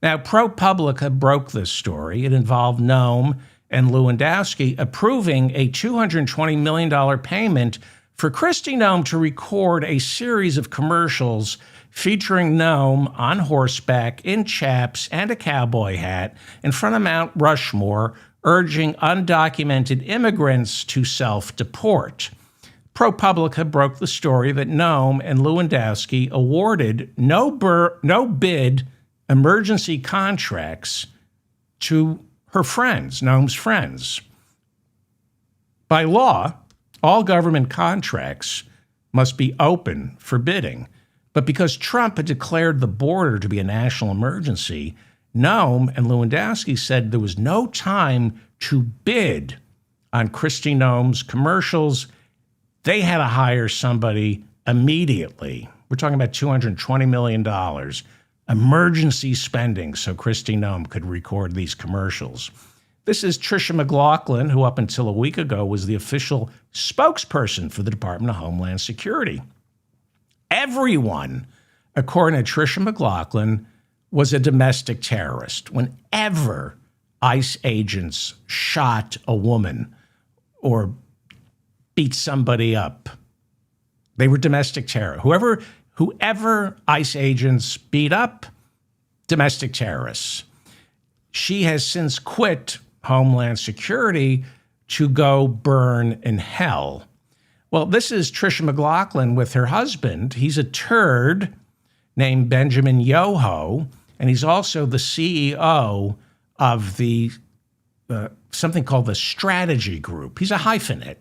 Now, ProPublica broke this story. It involved Noam and Lewandowski approving a $220 million payment for Kristi Noem to record a series of commercials featuring Noem on horseback in chaps and a cowboy hat in front of Mount Rushmore, urging undocumented immigrants to self-deport. ProPublica broke the story that Noem and Lewandowski awarded no bid emergency contracts to her friends, Noem's friends. By law, all government contracts must be open for bidding. But because Trump had declared the border to be a national emergency, Noem and Lewandowski said there was no time to bid on Kristi Noem's commercials. They had to hire somebody immediately. We're talking about $220 million. Emergency spending so Kristi Noem could record these commercials. This is Tricia McLaughlin, who up until a week ago was the official spokesperson for the Department of Homeland Security. Everyone, according to Tricia McLaughlin, was a domestic terrorist. Whenever ICE agents shot a woman or beat somebody up, they were domestic terror. Whoever ICE agents beat up, domestic terrorists. She has since quit Homeland Security to go burn in hell. Well, this is Tricia McLaughlin with her husband. He's a turd named Benjamin Yoho, and he's also the CEO of the something called the Strategy Group. He's a hyphenate.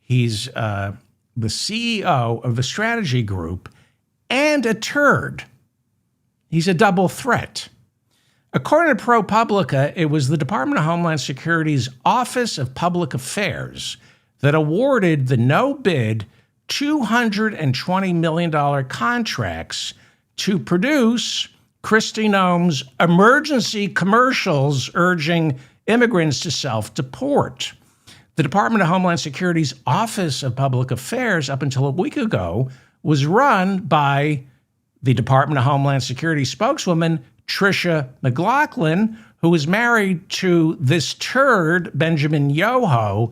He's the CEO of the Strategy Group and a turd. He's a double threat. According to ProPublica, it was the Department of Homeland Security's Office of Public Affairs that awarded the no-bid $220 million contracts to produce Kristi Noem's emergency commercials urging immigrants to self-deport. The Department of Homeland Security's Office of Public Affairs, up until a week ago, was run by the Department of Homeland Security spokeswoman, Tricia McLaughlin, who is married to this turd, Benjamin Yoho,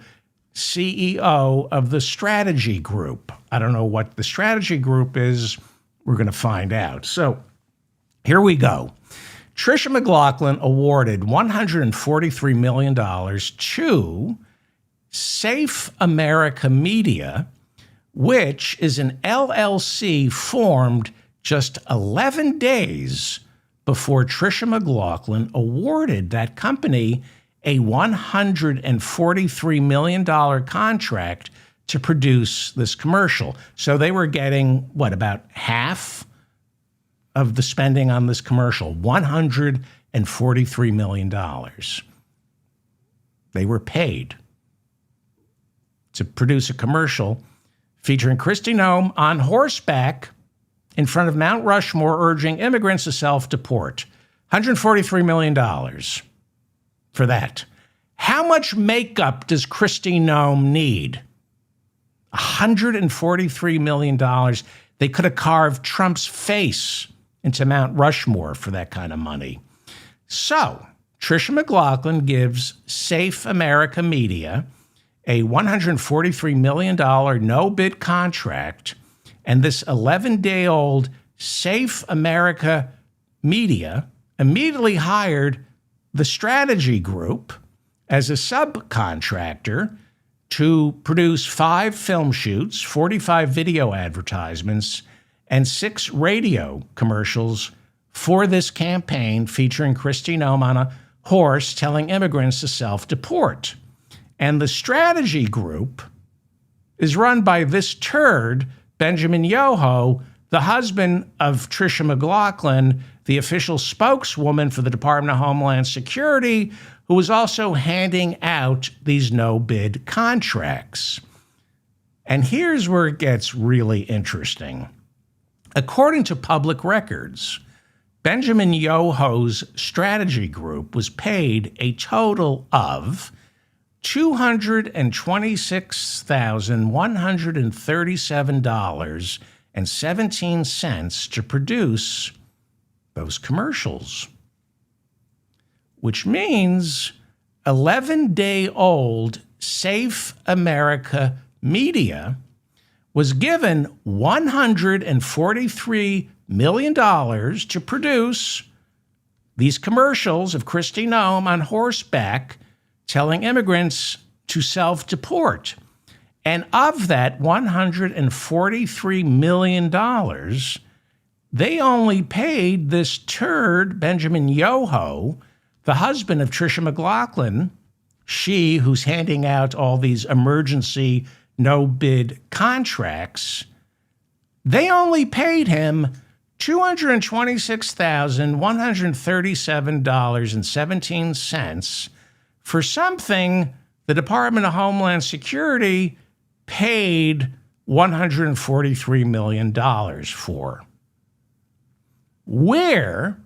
CEO of the Strategy Group. I don't know what the Strategy Group is. We're going to find out. So here we go. Tricia McLaughlin awarded $143 million to Safe America Media, which is an LLC formed just 11 days before Tricia McLaughlin awarded that company a $143 million contract to produce this commercial. So they were getting, about half of the spending on this commercial, $143 million. They were paid to produce a commercial featuring Kristi Noem on horseback in front of Mount Rushmore urging immigrants to self-deport. $143 million for that. How much makeup does Kristi Noem need? $143 million. They could have carved Trump's face into Mount Rushmore for that kind of money. So, Tricia McLaughlin gives Safe America Media a $143 million no-bid contract, and this 11-day-old Safe America Media immediately hired the Strategy Group as a subcontractor to produce 5 film shoots, 45 video advertisements, and 6 radio commercials for this campaign featuring Kristi Noem on a horse telling immigrants to self-deport. And the Strategy Group is run by this turd, Benjamin Yoho, the husband of Tricia McLaughlin, the official spokeswoman for the Department of Homeland Security, who was also handing out these no-bid contracts. And here's where it gets really interesting. According to public records, Benjamin Yoho's Strategy Group was paid a total of $226,137.17 to produce those commercials. which means 11-day-old Safe America Media was given $143 million to produce these commercials of Kristi Noem on horseback telling immigrants to self-deport. And of that $143 million, they only paid this turd, Benjamin Yoho, the husband of Tricia McLaughlin, she who's handing out all these emergency no-bid contracts. They only paid him $226,137.17 for something the Department of Homeland Security paid $143 million for. Where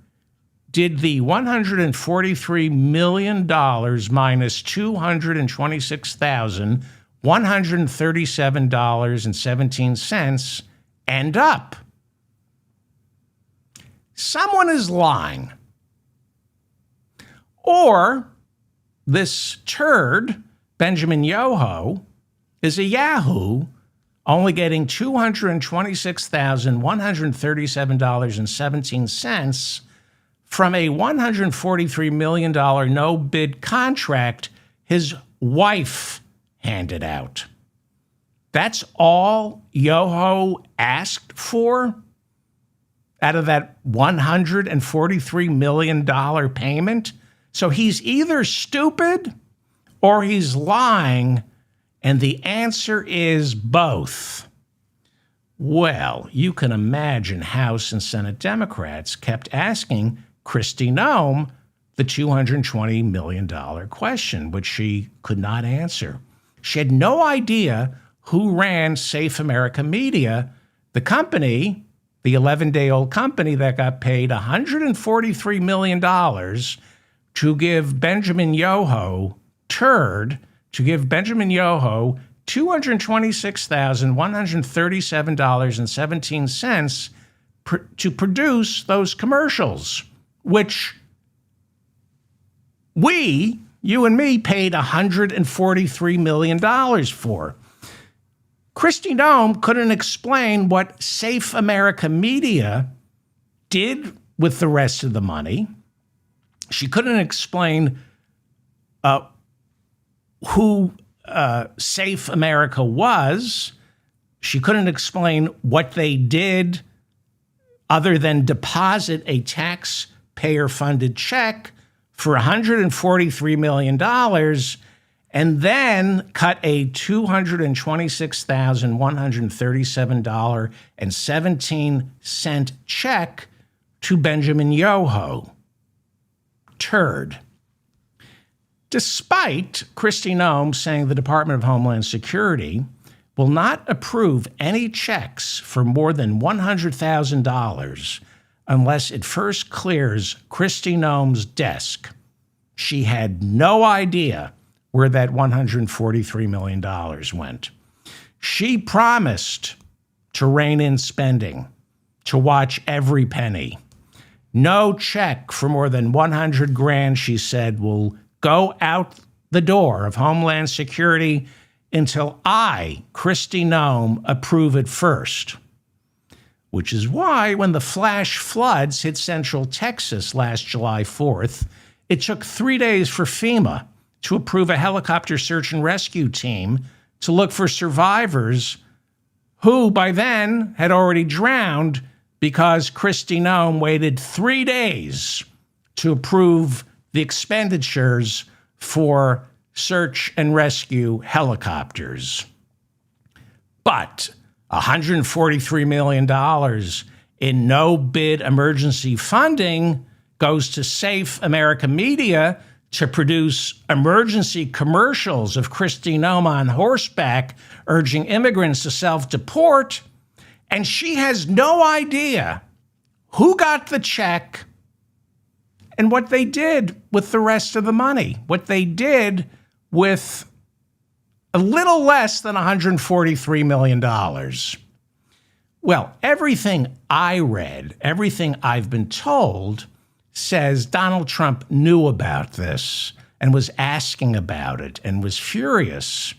did the $143 million minus $226,137.17 end up? Someone is lying. Or this turd, Benjamin Yoho, is a Yahoo, only getting $226,137.17 from a $143 million no-bid contract his wife handed out. That's all Yoho asked for out of that $143 million payment? So he's either stupid or he's lying, and the answer is both. Well, you can imagine House and Senate Democrats kept asking Kristi Noem the $220 million question, which she could not answer. She had no idea who ran Safe America Media, the company, the 11-day-old company that got paid $143 million to give Benjamin Yoho, $226,137.17 to produce those commercials, which you and me, paid $143 million for. Kristi Noem couldn't explain what Safe America Media did with the rest of the money. She couldn't explain who Safe America was. She couldn't explain what they did other than deposit a taxpayer-funded check for $143 million and then cut a $226,137.17 check to Benjamin Yoho. Turd. Despite Kristi Noem saying the Department of Homeland Security will not approve any checks for more than $100,000 unless it first clears Kristi Noem's desk, she had no idea where that $143 million went. She promised to rein in spending, to watch every penny. No check for more than $100,000, she said, will go out the door of Homeland Security until I, Kristi Noem, approve it first. Which is why when the flash floods hit Central Texas last July 4th, it took 3 days for FEMA to approve a helicopter search and rescue team to look for survivors who by then had already drowned because Kristi Noem waited 3 days to approve the expenditures for search and rescue helicopters. But $143 million in no-bid emergency funding goes to Safe America Media to produce emergency commercials of Kristi Noem on horseback urging immigrants to self-deport, and she has no idea who got the check and what they did with the rest of the money, what they did with a little less than $143 million. Well, everything I read, everything I've been told, says Donald Trump knew about this and was asking about it and was furious.